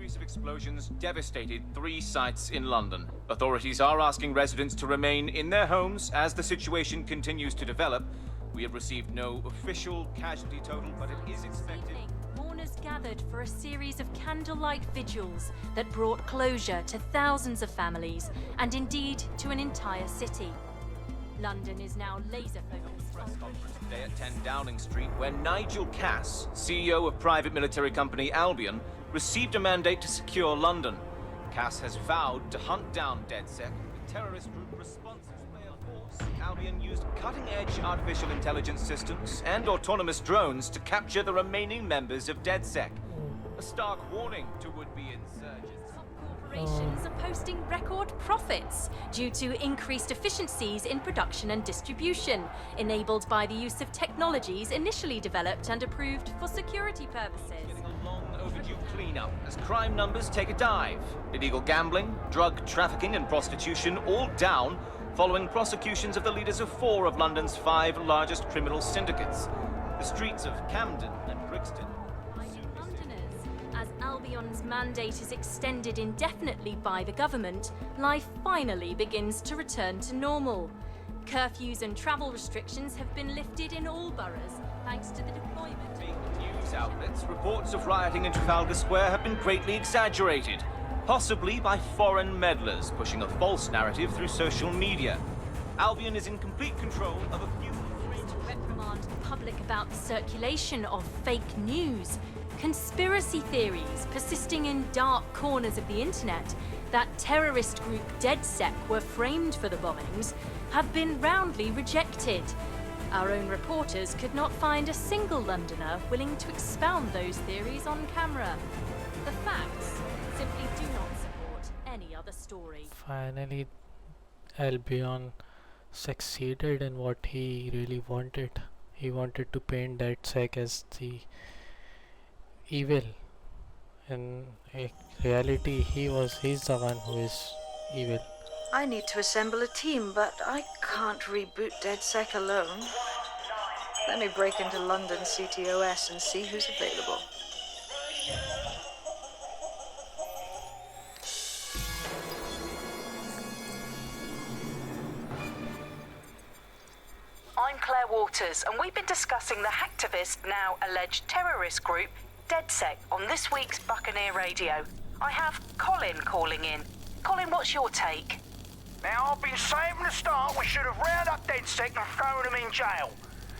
series of explosions devastated 3 sites in London. Authorities are asking residents to remain in their homes as the situation continues to develop. We have received no official casualty total, but it is expected. Mourners gathered for a series of candlelight vigils that brought closure to thousands of families and indeed to an entire city. London is now laser-focused Press conference today at 10 Downing Street, where Nigel Cass, CEO of private military company Albion, received a mandate to secure London. Cass has vowed to hunt down DedSec, the terrorist group responsible. Albion used cutting-edge artificial intelligence systems and autonomous drones to capture the remaining members of DedSec. A stark warning to would-be insurgents. Corporations are posting record profits due to increased efficiencies in production and distribution, enabled by the use of technologies initially developed and approved for security purposes. Getting a long overdue cleanup as crime numbers take a dive. Illegal gambling, drug trafficking and prostitution all down following prosecutions of the leaders of 4 of London's 5 largest criminal syndicates. The streets of Camden and Brixton. Londoners, as Albion's mandate is extended indefinitely by the government, life finally begins to return to normal. Curfews and travel restrictions have been lifted in all boroughs, thanks to the deployment. News outlets, reports of rioting in Trafalgar Square have been greatly exaggerated, possibly by foreign meddlers pushing a false narrative through social media. Albion is in complete control of a few... To reprimand the public about the circulation of fake news, conspiracy theories persisting in dark corners of the internet that terrorist group DedSec were framed for the bombings have been roundly rejected. Our own reporters could not find a single Londoner willing to expound those theories on camera. The facts simply do not support any other story. Finally, Albion succeeded in what he really wanted. He wanted to paint DedSec as the evil. In reality, he's the one who is evil. I need to assemble a team, but I can't reboot DedSec alone. Let me break into London CTOS and see who's available. I'm Claire Waters, and we've been discussing the hacktivist, now alleged terrorist group, DedSec, on this week's Buccaneer Radio. I have Colin calling in. Colin, what's your take? Now, I've been saying from the start we should have rounded up DedSec and thrown them in jail.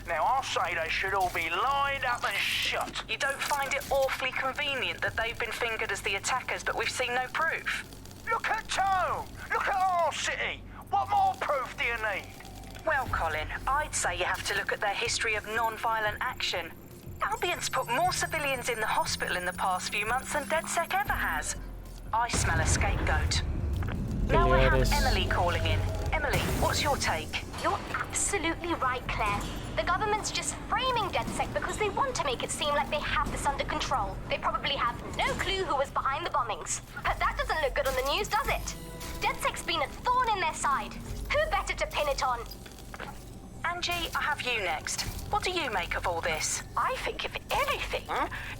Now, I'll say they should all be lined up and shot. You don't find it awfully convenient that they've been fingered as the attackers, but we've seen no proof? Look at Tone! Look at our city! What more proof do you need? Well, Colin, I'd say you have to look at their history of non-violent action. Albion's put more civilians in the hospital in the past few months than DedSec ever has. I smell a scapegoat. Now I have Emily calling in. Emily, what's your take? You're absolutely right, Claire. The government's just framing DedSec because they want to make it seem like they have this under control. They probably have no clue who was behind the bombings. But that doesn't look good on the news, does it? DedSec's been a thorn in their side. Who better to pin it on? Angie, I have you next. What do you make of all this? I think, if anything,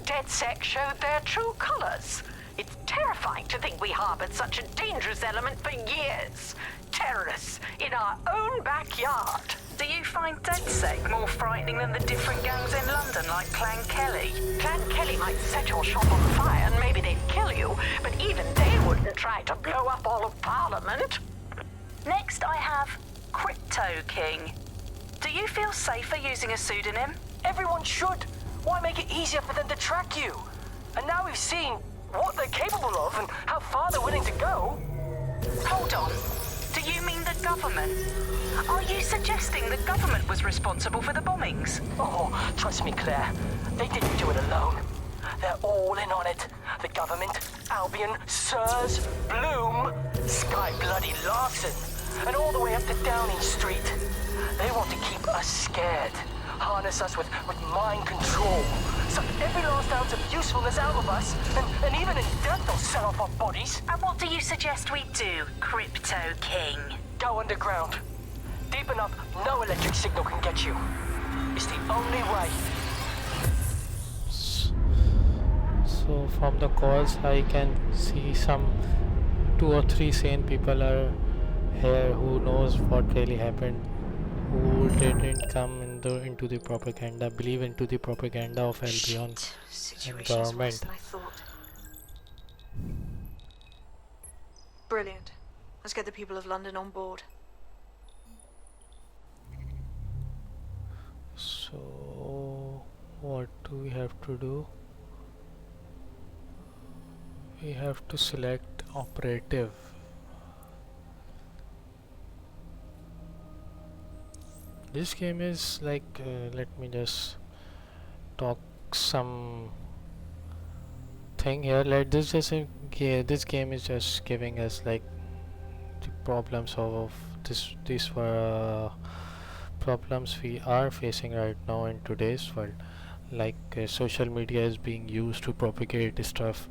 DedSec showed their true colors. It's terrifying to think we harbored such a dangerous element for years. Terrorists in our own backyard. Do you find DedSec more frightening than the different gangs in London, like Clan Kelly? Clan Kelly might set your shop on fire and maybe they'd kill you, but even they wouldn't try to blow up all of Parliament. Next, I have Crypto King. Do you feel safer using a pseudonym? Everyone should. Why make it easier for them to track you? And now we've seen what they're capable of and how far they're willing to go. Hold on. Do you mean the government? Are you suggesting the government was responsible for the bombings? Oh, trust me, Claire. They didn't do it alone. They're all in on it. The government, Albion, Sirs, Blume, Sky Bloody Larson, and all the way up to Downing Street. They want to keep us scared, harness us with mind control, suck every last ounce of usefulness out of us, and even in death they'll set off our bodies. And what do you suggest we do, Crypto King? Go underground. Deep enough, no electric signal can get you. It's the only way. So So from the calls I can see some 2 or 3 sane people are here who knows what really happened, who didn't come into the propaganda, believe into the propaganda of Albion Shit. and Situation's worse government. than I thought. Brilliant. Let's get the people of London on board. So what do we have to do? We have to select operative. This game is like let me just talk some thing here. Let this just this game is just giving us like the problems of these were problems we are facing right now in today's world, like social media is being used to propagate stuff,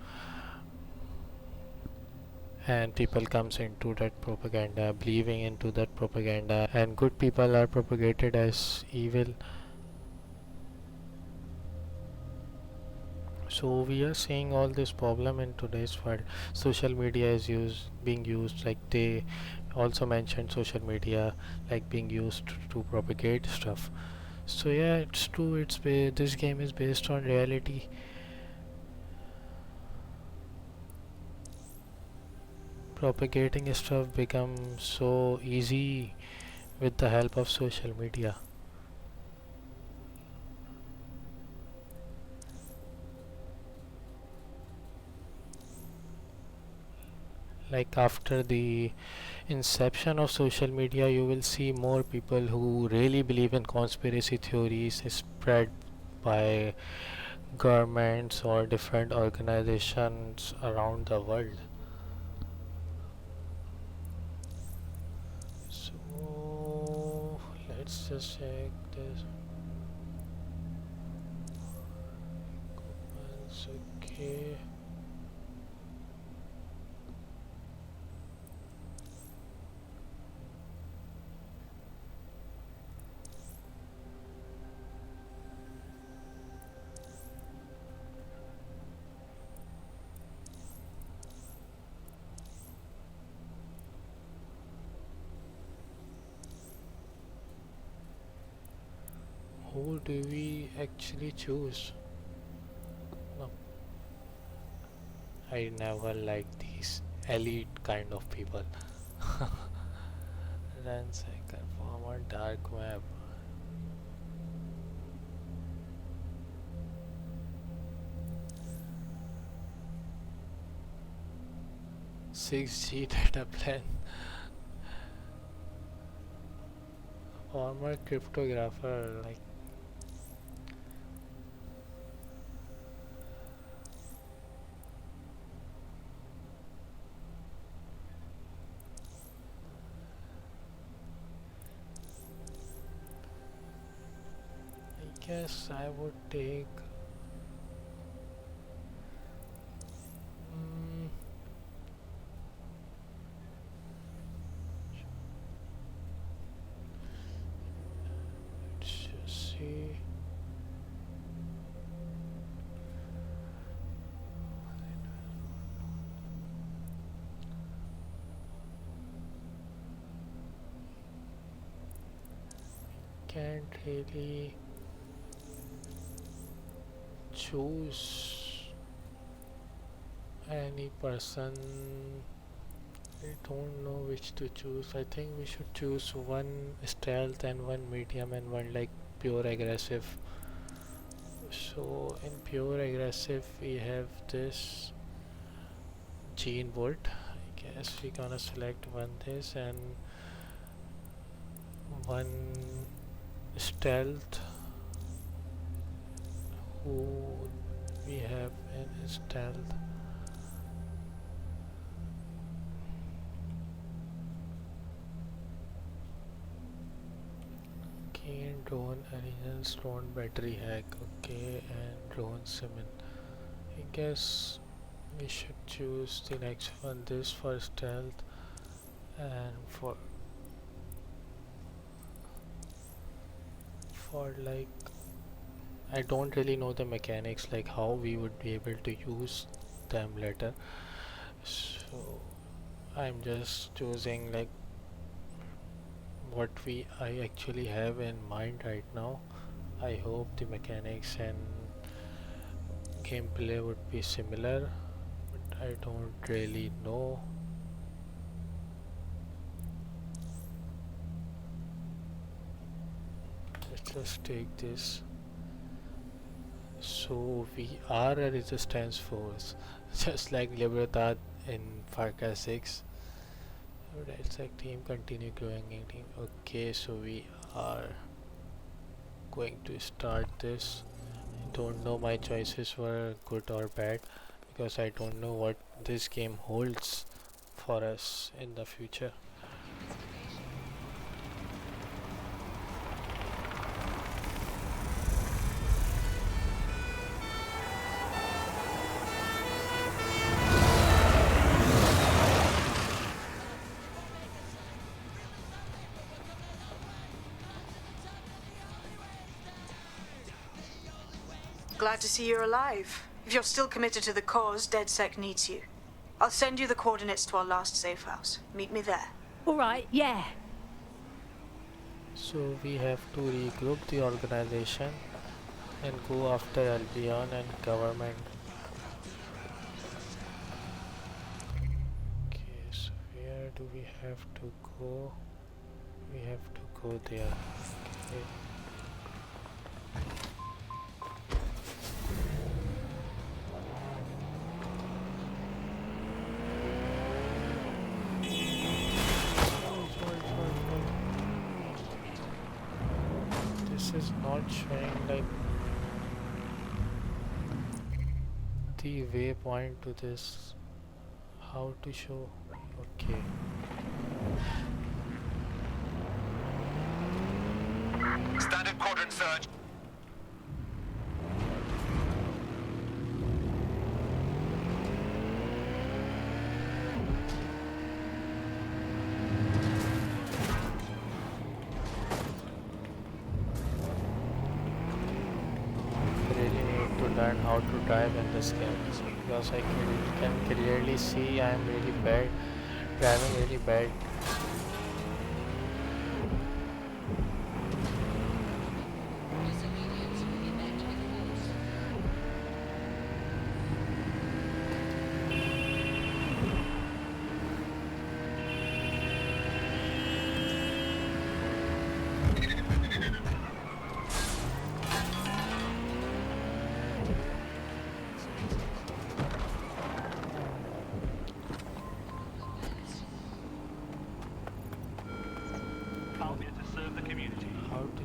and people comes into that propaganda, believing into that propaganda, and good people are propagated as evil. So we are seeing all this problem in today's world. Social media is being used, like they also mentioned social media like being used to propagate stuff. So yeah, it's true. This game is based on reality. Propagating stuff becomes so easy with the help of social media. Like after the inception of social media, you will see more people who really believe in conspiracy theories spread by governments or different organizations around the world. So let's just check this. Once, okay. Who do we actually choose? No, I never like these elite kind of people. Ransacker, former dark web. 6G data plan. Former cryptographer, like I guess I would take let's just see. Can't really choose any person. I don't know which to choose. I think we should choose one stealth and one medium and one like pure aggressive. So in pure aggressive we have this Gene Bolt. I guess we're gonna select one this and one stealth. Who we have in stealth? Keen drone, original drone battery hack. Okay, and drone Simon. I guess we should choose the next one. This for stealth and for I don't really know the mechanics, like how we would be able to use them later. So I'm just choosing like what I actually have in mind right now. I hope the mechanics and gameplay would be similar, but I don't really know. Let's just take this. So we are a resistance force, just like Libertad in Far Cry 6. DedSec team continue growing in team. Okay, so we are going to start this. I don't know my choices were good or bad because I don't know what this game holds for us in the future. Glad to see you're alive. If you're still committed to the cause, DedSec needs you. I'll send you the coordinates to our last safe house. Meet me there. All right, yeah. So we have to regroup the organization and go after Albion and government. Okay, so where do we have to go? We have to go there. Okay. This is not showing like the waypoint to this. How to show? Okay. Standard quadrant search. Learn how to drive in this game because I can clearly see I am really bad, driving really bad.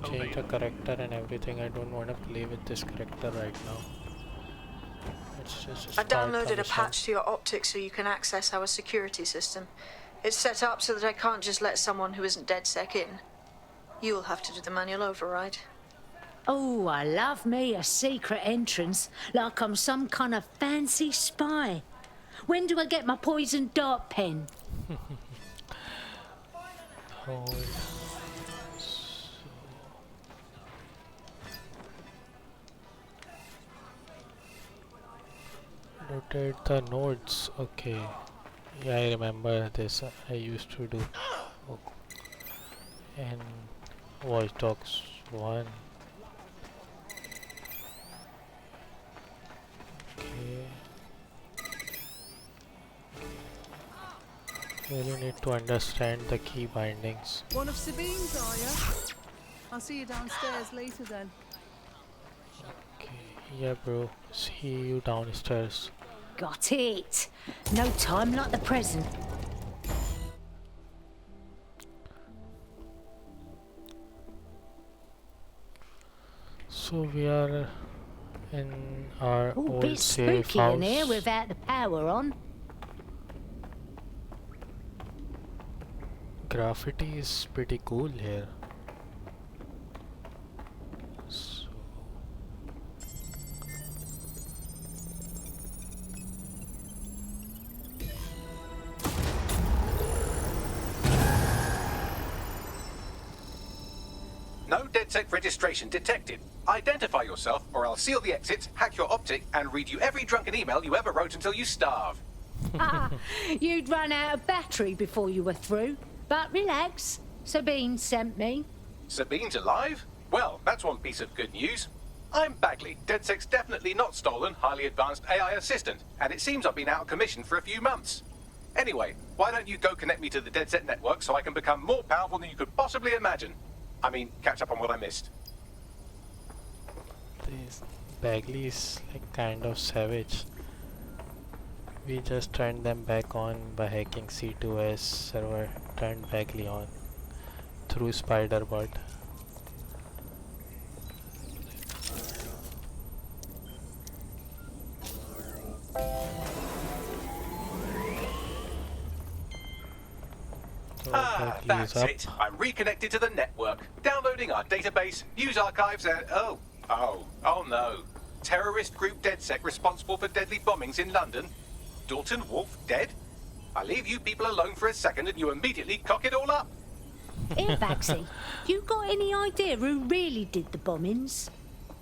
Change the character and everything. I don't want to play with this character right now. It's just I downloaded a patch to your optics so you can access our security system. It's set up so that I can't just let someone who isn't DedSec in. You'll have to do the manual override. Oh, I love me a secret entrance, like I'm some kind of fancy spy. When do I get my poison dart pen? Oh. Rotate the nodes. Okay, yeah, I remember this. I used to do. Oh. And Watch Dogs 1. Okay. Really need to understand the key bindings. One of Sabine's, are you? I'll see you downstairs later then. Okay, yeah, bro. See you downstairs. Got it. No time like the present. So we are in our All old bit safe spooky house. in here without the power on. Graffiti is pretty cool here. So No DedSec registration detected. Identify yourself, or I'll seal the exits, hack your optic, and read you every drunken email you ever wrote until you starve. You'd run out of battery before you were through. But relax, Sabine sent me. Sabine's alive? Well, that's one piece of good news. I'm Bagley, DedSec's definitely not stolen, highly advanced AI assistant, and it seems I've been out of commission for a few months. Anyway, why don't you go connect me to the DedSec network so I can become more powerful than you could possibly imagine? I mean, catch up on what I missed. This Bagley is like kind of savage. We just turned them back on by hacking C2S server, turned Bagley on through Spiderbot. That's it. I'm reconnected to the network, downloading our database, news archives, and oh no. Terrorist group DedSec responsible for deadly bombings in London. Dalton Wolf dead? I leave you people alone for a second and you immediately cock it all up. Here, Baxi, you got any idea who really did the bombings?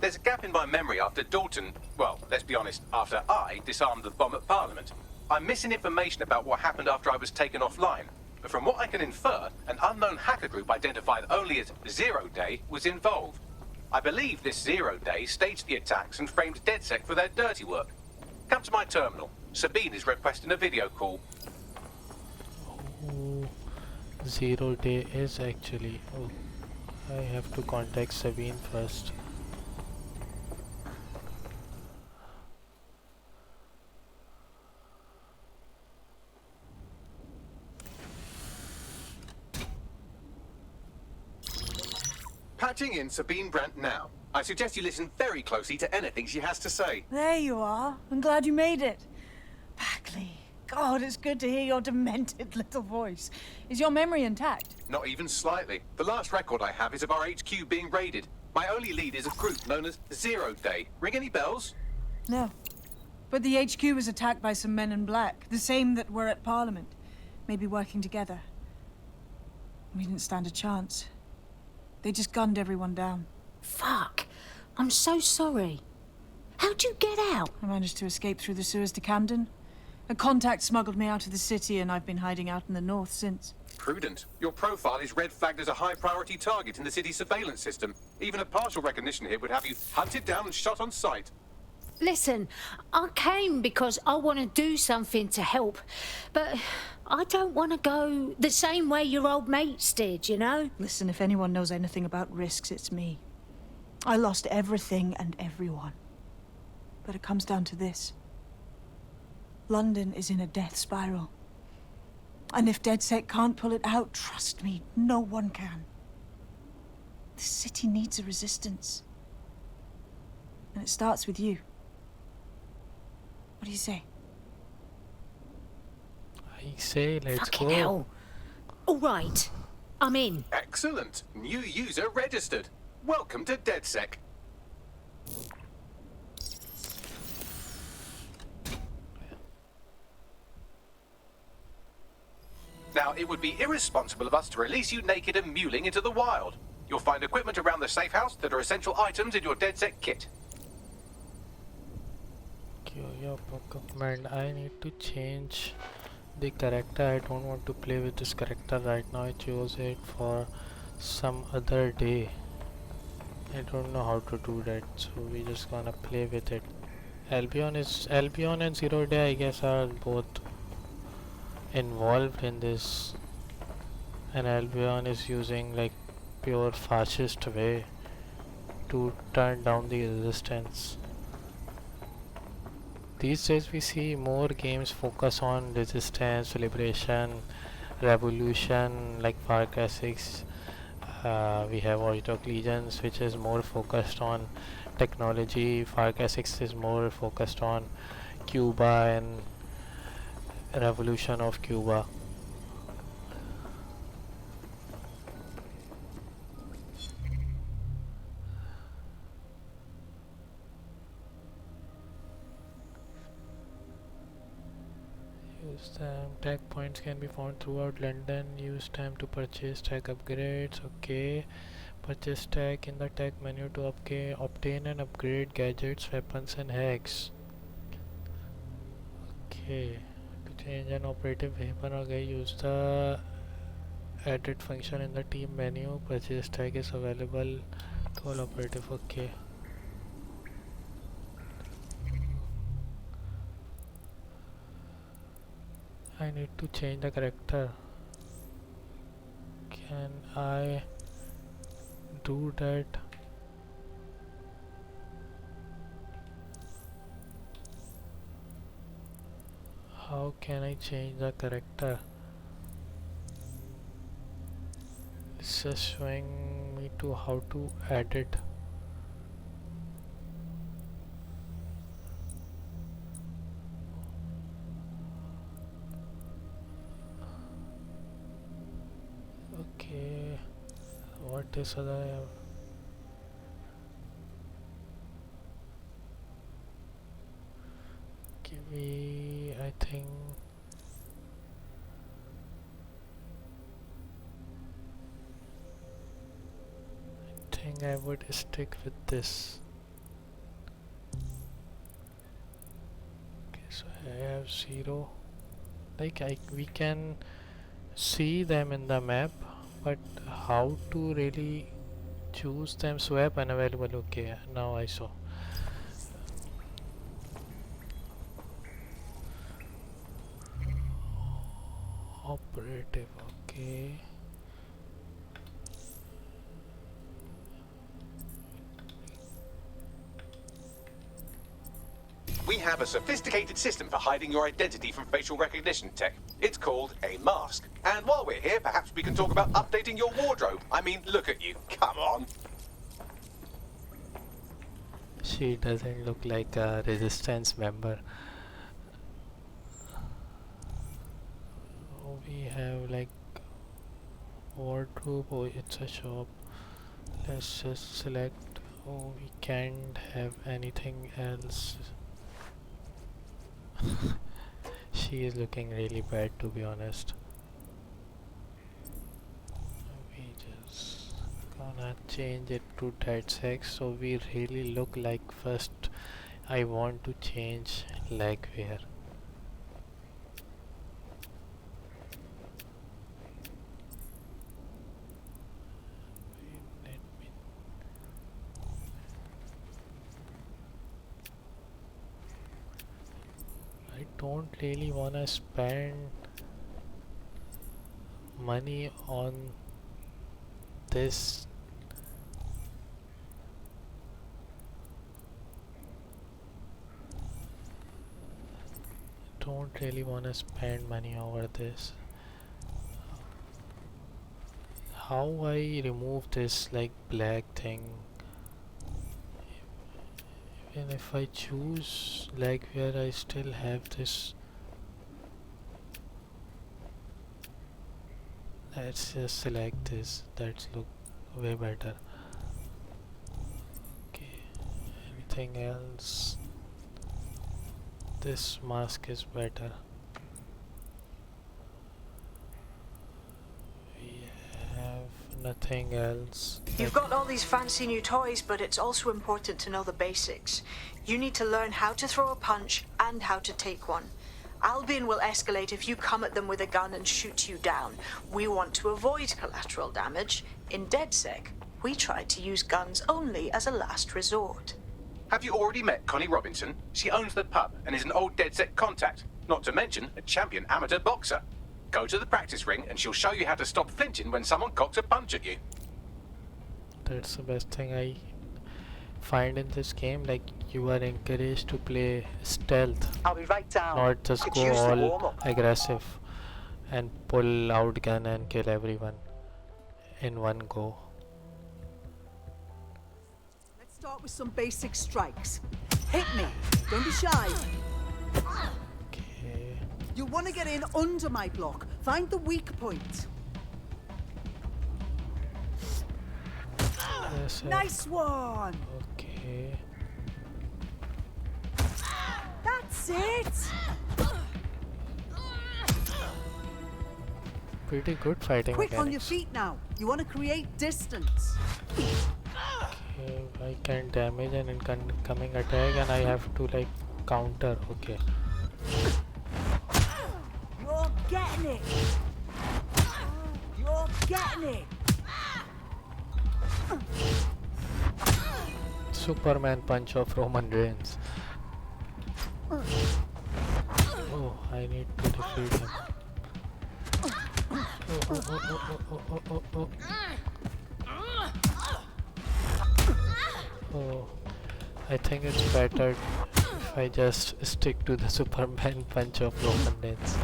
There's a gap in my memory after Dalton, well, let's be honest, after I disarmed the bomb at Parliament. I'm missing information about what happened after I was taken offline. But from what I can infer, an unknown hacker group identified only as Zero Day was involved. I believe this Zero Day staged the attacks and framed DedSec for their dirty work. Come to my terminal. Sabine is requesting a video call. Oh, 0 Day is actually... Oh, I have to contact Sabine first. Patching in Sabine Brandt now. I suggest you listen very closely to anything she has to say. There you are. I'm glad you made it. Bagley. God, it's good to hear your demented little voice. Is your memory intact? Not even slightly. The last record I have is of our HQ being raided. My only lead is a group known as Zero Day. Ring any bells? No. But the HQ was attacked by some men in black, the same that were at Parliament. Maybe working together. We didn't stand a chance. They just gunned everyone down. Fuck. I'm so sorry. How'd you get out? I managed to escape through the sewers to Camden. A contact smuggled me out of the city and I've been hiding out in the north since. Prudent. Your profile is red flagged as a high-priority target in the city's surveillance system. Even a partial recognition here would have you hunted down and shot on sight. Listen, I came because I want to do something to help, but I don't want to go the same way your old mates did, you know? Listen, if anyone knows anything about risks, it's me. I lost everything and everyone. But it comes down to this. London is in a death spiral. And if DedSec can't pull it out, trust me, no one can. The city needs a resistance. And it starts with you. What do you say? I say let's Fucking go. hell. All right, I'm in. Excellent. New user registered. Welcome to DedSec. Now, it would be irresponsible of us to release you naked and mewling into the wild. You'll find equipment around the safe house that are essential items in your DedSec kit. Your command. I need to change the character. I don't want to play with this character right now. I chose it for some other day. I don't know how to do that, so we just gonna play with it. Albion and Zero Day, I guess, are both involved in this, and Albion is using like pure fascist way to turn down the resistance. These days we see more games focus on resistance, liberation, revolution, like Far Cry 6. We have Watchdog Legions, which is more focused on technology. Far Cry 6 is more focused on Cuba and revolution of Cuba. Use them. Tag points can be found throughout London. Use them to purchase tag upgrades. Okay. Purchase tag in the tag menu to obtain and upgrade gadgets, weapons and hacks. Okay, to change an operative weapon or guy, use the edit function in the team menu. Purchase tag is available to all operative. Okay. I need to change the character. Can I do that? How can I change the character? It's just showing me to how to edit. Okay, what is other? I think I would stick with this. Okay, so I have 0. Like we can see them in the map, but how to really choose them? Swap unavailable. Okay, now I saw. Operative. Okay. We have a sophisticated system for hiding your identity from facial recognition tech. It's called a mask. And while we're here, perhaps we can talk about updating your wardrobe. I mean, look at you. Come on. She doesn't look like a resistance member. We have like wardrobe. Oh, it's a shop. Let's just select. Oh, we can't have anything else. She is looking really bad, to be honest. We just gonna change it to DedSec so we really look like. First I want to change leg wear. I don't really wanna spend money on this. Don't really wanna spend money over this. How I remove this like black thing? Even if I choose leg wear, I still have this. Let's just select this. That's look way better. Okay, anything else? This mask is better. We have nothing else. You've got all these fancy new toys, but it's also important to know the basics. You need to learn how to throw a punch and how to take one. Albion will escalate if you come at them with a gun and shoot you down. We want to avoid collateral damage. In DedSec, we try to use guns only as a last resort. Have you already met Connie Robinson? She owns the pub and is an old DedSec contact, not to mention a champion amateur boxer. Go to the practice ring and she'll show you how to stop flinching when someone cocks a punch at you. That's the best thing I find in this game. Like, you are encouraged to play stealth. I'll be right down. Not just Could go use the all warm-up. aggressive and pull out gun and kill everyone in one go. Let's start with some basic strikes. Hit me. Don't be shy. Okay. You want to get in under my block. Find the weak point. Yes, Nice one. Okay. That's it. Pretty good fighting Quick on your mechanics. feet now. You want to create distance. Okay, I can damage an incoming attack and I have to like counter. Okay. You're getting it. You're getting it. Superman punch of Roman Reigns. Oh, I need to defeat him. Oh, I think it's better if I just stick to the Superman punch of Roman Reigns.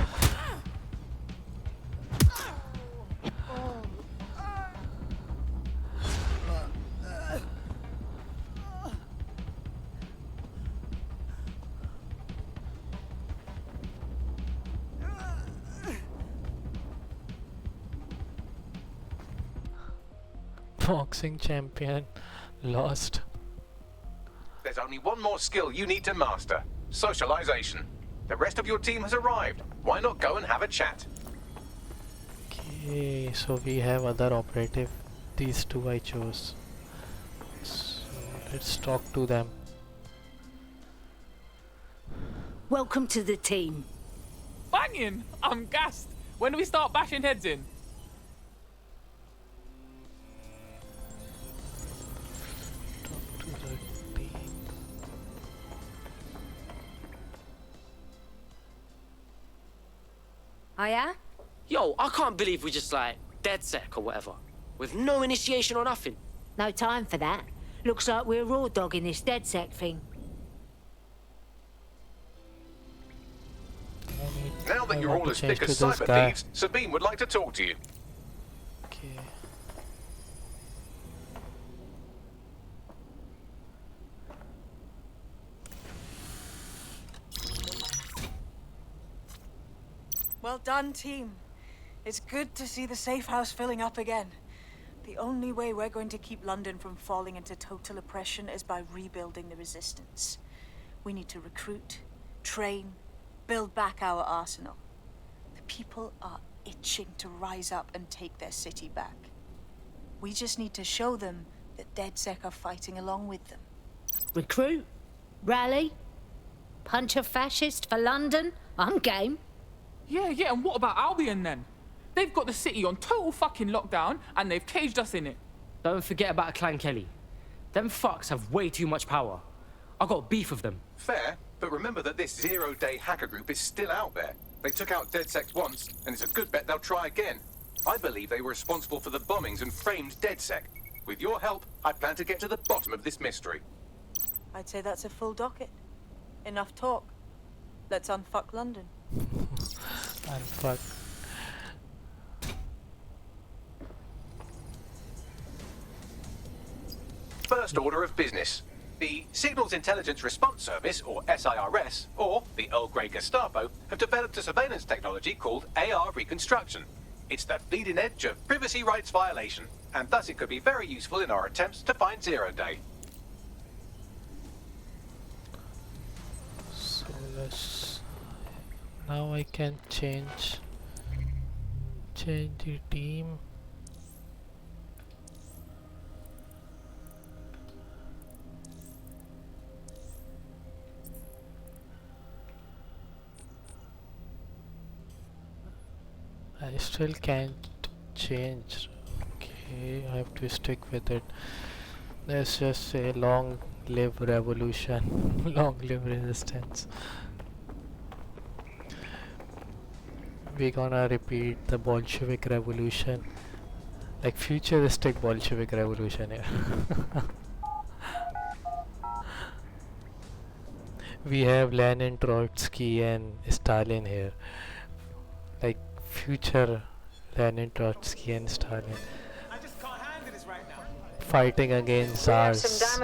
Boxing champion lost. There's only one more skill you need to master. Socialization. The rest of your team has arrived. Why not go and have a chat? Okay, so we have other operative. These two I chose. So let's talk to them. Welcome to the team. Banging! I'm gassed. When do we start bashing heads in? Oh yeah? Yo, I can't believe we just like DedSec or whatever, with no initiation or nothing. No time for that. Looks like we're raw dogging this DedSec thing. Now that you're all as thick as cyber thieves, Sabine would like to talk to you. Okay. Well done, team. It's good to see the safe house filling up again. The only way we're going to keep London from falling into total oppression is by rebuilding the resistance. We need to recruit, train, build back our arsenal. The people are itching to rise up and take their city back. We just need to show them that DedSec are fighting along with them. Recruit? Rally? Punch a fascist for London? I'm game. Yeah, and what about Albion then? They've got the city on total fucking lockdown and they've caged us in it. Don't forget about Clan Kelly. Them fucks have way too much power. I got beef with them. Fair, but remember that this zero-day hacker group is still out there. They took out DedSec once, and it's a good bet they'll try again. I believe they were responsible for the bombings and framed DedSec. With your help, I plan to get to the bottom of this mystery. I'd say that's a full docket. Enough talk. Let's unfuck London. Unfuck. First order of business. The Signals Intelligence Response Service, or SIRS, or the Earl Grey Gestapo, have developed a surveillance technology called AR Reconstruction. It's the bleeding edge of privacy rights violation, and thus it could be very useful in our attempts to find Zero Day. So let's... Now I can change the team. I still can't change. Okay, I have to stick with it. Let's just say long live revolution, long live resistance. We're gonna repeat the Bolshevik revolution, like futuristic Bolshevik revolution here. We have Lenin, Trotsky and Stalin here, like future Lenin, Trotsky and Stalin I just can't handle this right now. fighting against We have Tsars. some